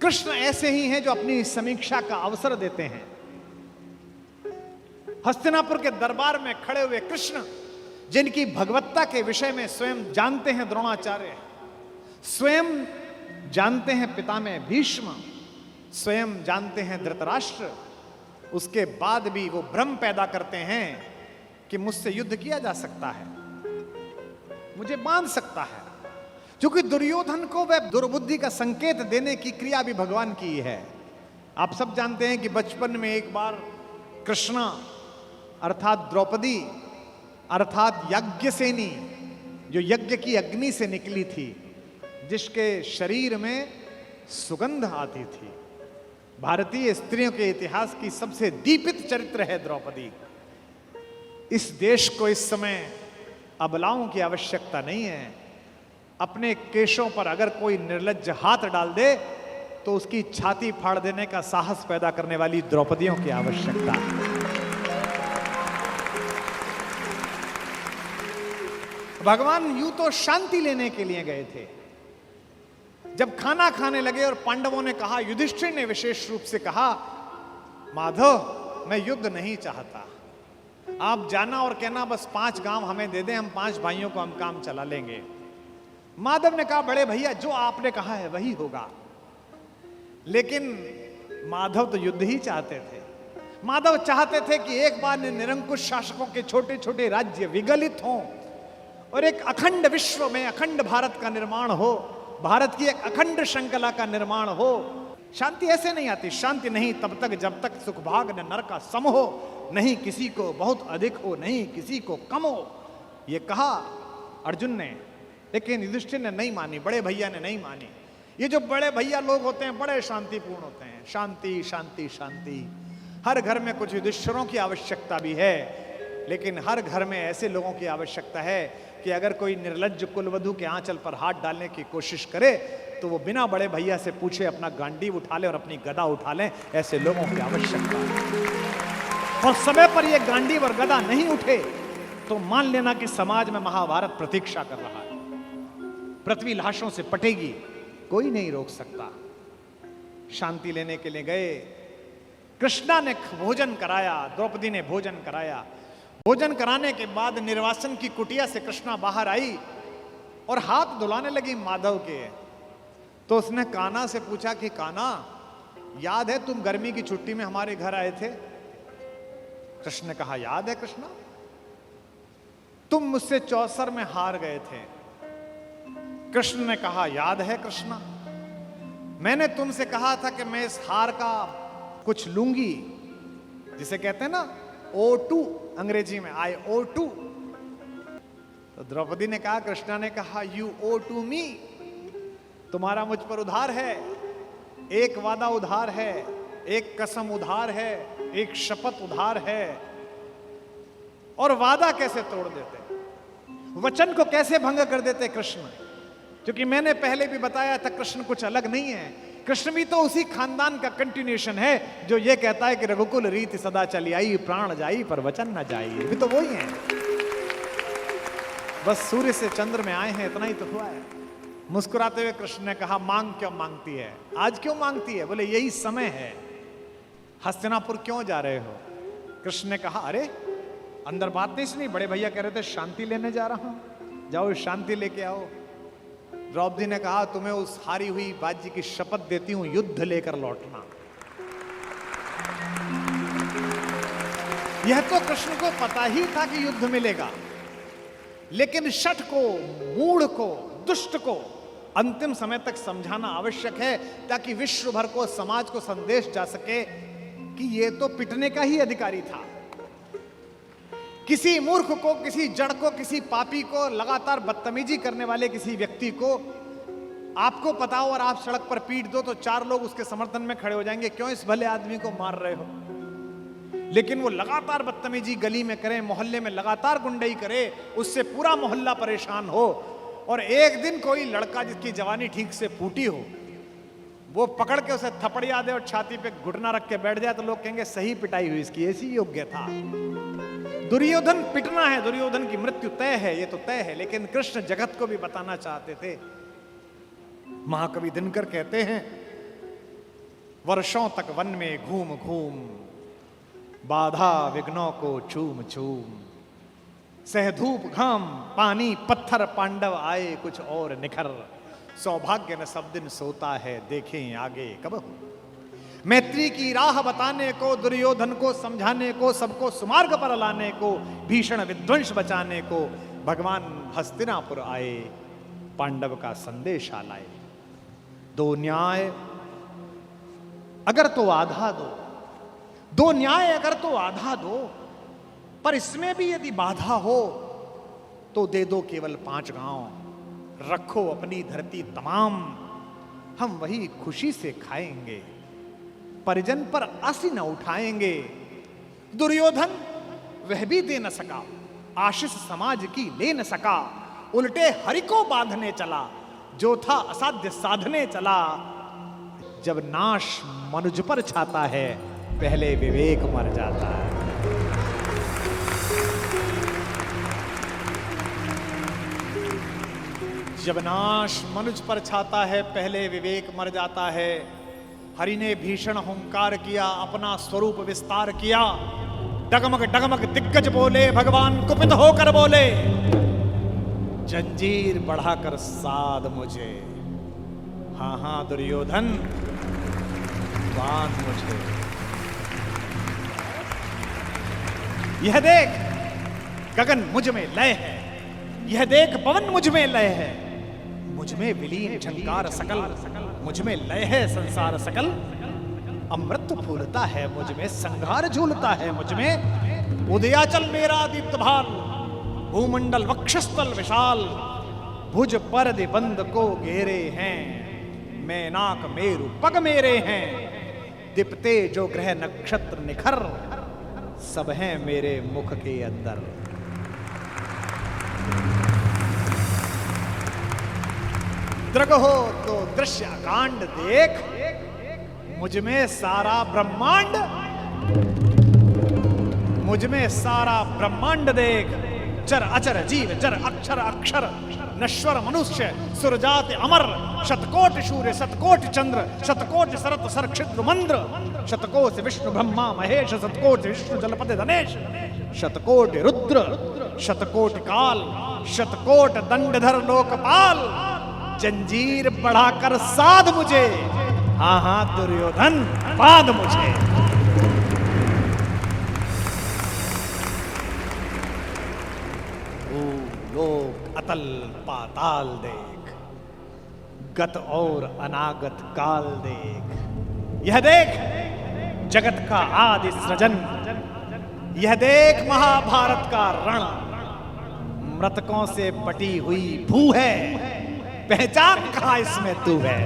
कृष्ण ऐसे ही हैं जो अपनी समीक्षा का अवसर देते हैं। हस्तिनापुर के दरबार में खड़े हुए कृष्ण, जिनकी भगवत्ता के विषय में स्वयं जानते हैं द्रोणाचार्य, स्वयं जानते हैं पितामह भीष्म, स्वयं जानते हैं धृतराष्ट्र, उसके बाद भी वो भ्रम पैदा करते हैं कि मुझसे युद्ध किया जा सकता है, मुझे बांध सकता है, क्योंकि दुर्योधन को वह दुर्बुद्धि का संकेत देने की क्रिया भी भगवान की है। आप सब जानते हैं कि बचपन में एक बार कृष्णा अर्थात द्रौपदी अर्थात यज्ञसेनी, जो यज्ञ की अग्नि से निकली थी, जिसके शरीर में सुगंध आती थी, भारतीय स्त्रियों के इतिहास की सबसे दीपित चरित्र है द्रौपदी। इस देश को इस समय अबलाओं की आवश्यकता नहीं है। अपने केशों पर अगर कोई निर्लज्ज हाथ डाल दे तो उसकी छाती फाड़ देने का साहस पैदा करने वाली द्रौपदियों की आवश्यकता है। भगवान यूं तो शांति लेने के लिए गए थे। जब खाना खाने लगे और पांडवों ने कहा, युधिष्ठिर ने विशेष रूप से कहा, माधव मैं युद्ध नहीं चाहता, आप जाना और कहना बस 5 गांव हमें दे दें, हम 5 भाइयों को हम काम चला लेंगे। माधव ने कहा, बड़े भैया जो आपने कहा है वही होगा। लेकिन माधव तो युद्ध ही चाहते थे। माधव चाहते थे कि एक बार निरंकुश शासकों के छोटे छोटे राज्य विगलित हों और एक अखंड विश्व में अखंड भारत का निर्माण हो, भारत की एक अखंड श्रृंखला का निर्माण हो। शांति ऐसे नहीं आती। शांति नहीं तब तक जब तक सुखभाग न नर का सम हो, नहीं किसी को बहुत अधिक हो, नहीं किसी को कम हो। ये कहा अर्जुन ने, लेकिन युधिष्ठिर ने नहीं मानी, बड़े भैया ने नहीं मानी। ये जो बड़े भैया लोग होते हैं बड़े शांतिपूर्ण होते हैं। शांति शांति शांति। हर घर में कुछ युधिष्ठिरों की आवश्यकता भी है, लेकिन हर घर में ऐसे लोगों की आवश्यकता है कि अगर कोई निर्लज्ज कुलवधू के आंचल पर हाथ डालने की कोशिश करे तो वो बिना बड़े भैया से पूछे अपना गांडीव उठा ले और अपनी गदा उठा ले। ऐसे लोगों की आवश्यकता है। और समय पर ये गांडीव और गदा नहीं उठे तो मान लेना कि समाज में महाभारत प्रतीक्षा कर रहा है। पृथ्वी लाशों से पटेगी, कोई नहीं रोक सकता। शांति लेने के लिए गए। कृष्णा ने भोजन कराया, द्रौपदी ने भोजन कराया। भोजन कराने के बाद निर्वासन की कुटिया से कृष्णा बाहर आई और हाथ धुलाने लगी माधव के। तो उसने कान्हा से पूछा कि कान्हा, याद है तुम गर्मी की छुट्टी में हमारे घर आए थे? कृष्ण ने कहा, याद है कृष्णा, तुम मुझसे चौसर में हार गए थे। कृष्ण ने कहा, याद है कृष्णा, मैंने तुमसे कहा था कि मैं इस हार का कुछ लूंगी, जिसे कहते हैं ना O2 अंग्रेजी में, I O2। तो द्रौपदी ने कहा, कृष्णा ने कहा, You owe to me, तुम्हारा मुझ पर उधार है। एक वादा उधार है, एक कसम उधार है, एक शपथ उधार है। और वादा कैसे तोड़ देते, वचन को कैसे भंग कर देते कृष्ण? क्योंकि मैंने पहले भी बताया था कृष्ण कुछ अलग नहीं है। कृष्ण भी तो उसी खानदान का कंटिन्यूएशन है जो ये कहता है कि रघुकुल रीति सदा चली आई, प्राण जाई पर वचन न जाई। भी तो वही है, बस सूर्य से चंद्र में आए हैं, इतना ही तो हुआ है। मुस्कुराते हुए कृष्ण ने कहा, मांग क्यों मांगती है, आज क्यों मांगती है? बोले यही समय है। हस्तिनापुर क्यों जा रहे हो? कृष्ण ने कहा, अरे अंदर बात नहीं सुनी, बड़े भैया कह रहे थे शांति लेने जा रहा हूं, जाओ शांति लेके आओ। द्रौपदी ने कहा, तुम्हें उस हारी हुई बाजी की शपथ देती हूं, युद्ध लेकर लौटना। यह तो कृष्ण को पता ही था कि युद्ध मिलेगा, लेकिन शठ को, मूढ़ को, दुष्ट को अंतिम समय तक समझाना आवश्यक है, ताकि विश्व भर को, समाज को संदेश जा सके कि यह तो पिटने का ही अधिकारी था। किसी मूर्ख को, किसी जड़ को, किसी पापी को, लगातार बदतमीजी करने वाले किसी व्यक्ति को आपको पता हो और आप सड़क पर पीट दो तो 4 लोग उसके समर्थन में खड़े हो जाएंगे, क्यों इस भले आदमी को मार रहे हो? लेकिन वो लगातार बदतमीजी गली में करे, मोहल्ले में लगातार गुंडई करे, उससे पूरा मोहल्ला परेशान हो। और एक दिन कोई लड़का जिसकी जवानी ठीक से फूटी हो, वो पकड़ के उसे थपड़िया दे और छाती पे घुटना रख के बैठ जाए तो लोग कहेंगे सही पिटाई हुई इसकी, ऐसी योग्य था। दुर्योधन पिटना है, दुर्योधन की मृत्यु तय है, ये तो तय है। लेकिन कृष्ण जगत को भी बताना चाहते थे। महाकवि दिनकर कहते हैं वर्षों तक वन में घूम घूम, बाधा विघ्नों को चूम चूम, सह धूप घाम पानी पत्थर, पांडव आए कुछ और निखर, सौभाग्य न सब दिन सोता है, देखें आगे कब हो। मैत्री की राह बताने को, दुर्योधन को समझाने को, सबको सुमार्ग पर लाने को, भीषण विध्वंस बचाने को भगवान हस्तिनापुर आए, पांडव का संदेशा लाए। दो न्याय अगर तो आधा दो, दो न्याय अगर तो आधा दो, पर इसमें भी यदि बाधा हो तो दे दो केवल 5 गांव, रखो अपनी धरती तमाम, हम वही खुशी से खाएंगे, परिजन पर आसी न उठाएंगे। दुर्योधन वह भी दे न सका, आशीष समाज की ले न सका, उल्टे हरि को बांधने चला, जो था असाध्य साधने चला। जब नाश मनुज पर छाता है, पहले विवेक मर जाता है। जब नाश मनुज पर छाता है, पहले विवेक मर जाता है। हरि ने भीषण हुंकार किया, अपना स्वरूप विस्तार किया, डगमग डगमग दिग्गज बोले, भगवान कुपित होकर बोले, जंजीर बढ़ाकर साध मुझे, हाँ हाँ दुर्योधन बांध मुझे। यह देख गगन मुझ में लय है, यह देख पवन मुझ में लय है, मुझ में विलीन झंकार सकल, मुझ में लय है संसार सकल। अमृत फूलता है मुझ में, संघार झूलता है मुझ में, उदयाचल मेरा दीप्त भाल, भूमंडल वक्षस्थल विशाल, भुज पर बंद को घेरे हैं, मैनाक मेरु पग मेरे हैं, दीप्ते जो ग्रह नक्षत्र निखर, सब हैं मेरे मुख के अंदर। दृग हो तो दृश्य कांड देख, मुझ में सारा ब्रह्मांड, मुझ में सारा ब्रह्मांड देख, चर अचर जीव जर अक्षर अक्षर, नश्वर मनुष्य सुरजात अमर, शतकोटि सूर्य शतकोटि चंद्र, शतकोटि सरत सरक्षिद्र मंद्र, शतकोटि विष्णु ब्रह्मा महेश, शतकोटि विष्णु जलपति धनेश, शतकोटि रुद्र शतकोटि काल, शतकोट दंडधर लोकपाल, जंजीर बढ़ाकर साध मुझे, हाँ हाँ दुर्योधन बांध मुझे। ओ लोक अतल पाताल देख, गत और अनागत काल देख, यह देख जगत का आदि सृजन, यह देख महाभारत का रण, मृतकों से पटी हुई भू है, पहचान कहां इसमें तू है।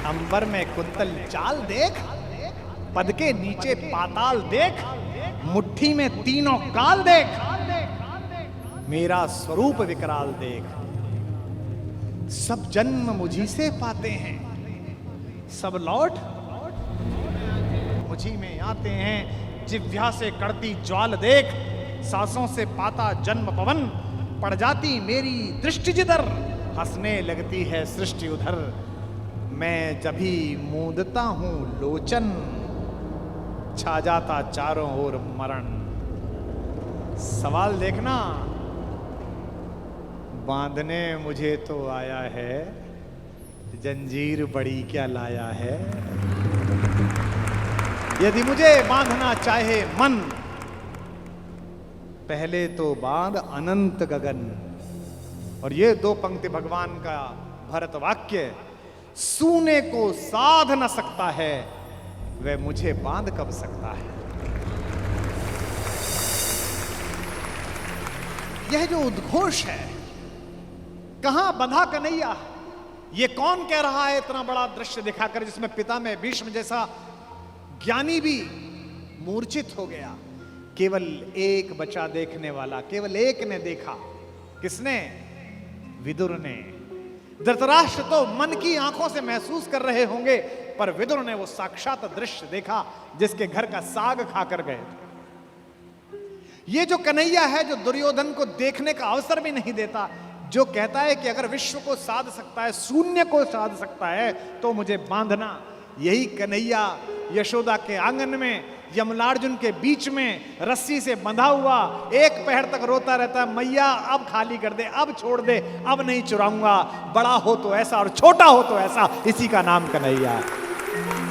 अंबर में कुंतल चाल देख, पद के नीचे पाताल देख, मुट्ठी में तीनों काल देख, मेरा स्वरूप विकराल देख। सब जन्म मुझी से पाते हैं, सब लौट मुझी में आते हैं। जिह्वा से कड़ती ज्वाल देख, सांसों से पाता जन्म पवन, पड़ जाती मेरी दृष्टि जिधर, हंसने लगती है सृष्टि उधर। मैं जभी मूंदता हूं लोचन, छा जाता चारों ओर मरण। सवाल देखना, बांधने मुझे तो आया है, जंजीर बड़ी क्या लाया है। यदि मुझे बांधना चाहे मन, पहले तो बांध अनंत गगन। और ये 2 पंक्ति भगवान का भरत वाक्य, सूने को साध न सकता है, वह मुझे बांध कब सकता है। यह जो उद्घोष है, कहां बंधा कन्हैया, ये कौन कह रहा है इतना बड़ा दृश्य दिखाकर, जिसमें पिता में भीष्म जैसा ज्ञानी भी मूर्छित हो गया। केवल एक बचा देखने वाला, केवल एक ने देखा। किसने? विदुर ने। धृतराष्ट्र तो मन की आंखों से महसूस कर रहे होंगे, पर विदुर ने वो साक्षात दृश्य देखा जिसके घर का साग खाकर गए। ये जो कन्हैया है, जो दुर्योधन को देखने का अवसर भी नहीं देता, जो कहता है कि अगर विश्व को साध सकता है, शून्य को साध सकता है, तो मुझे बांधना। यही कन्हैया यशोदा के आंगन में यमलार्जुन के बीच में रस्सी से बंधा हुआ एक पहर तक रोता रहता है, मैया अब खाली कर दे, अब छोड़ दे, अब नहीं चुराऊंगा, बड़ा हो तो ऐसा और छोटा हो तो ऐसा, इसी का नाम कन्हैया है।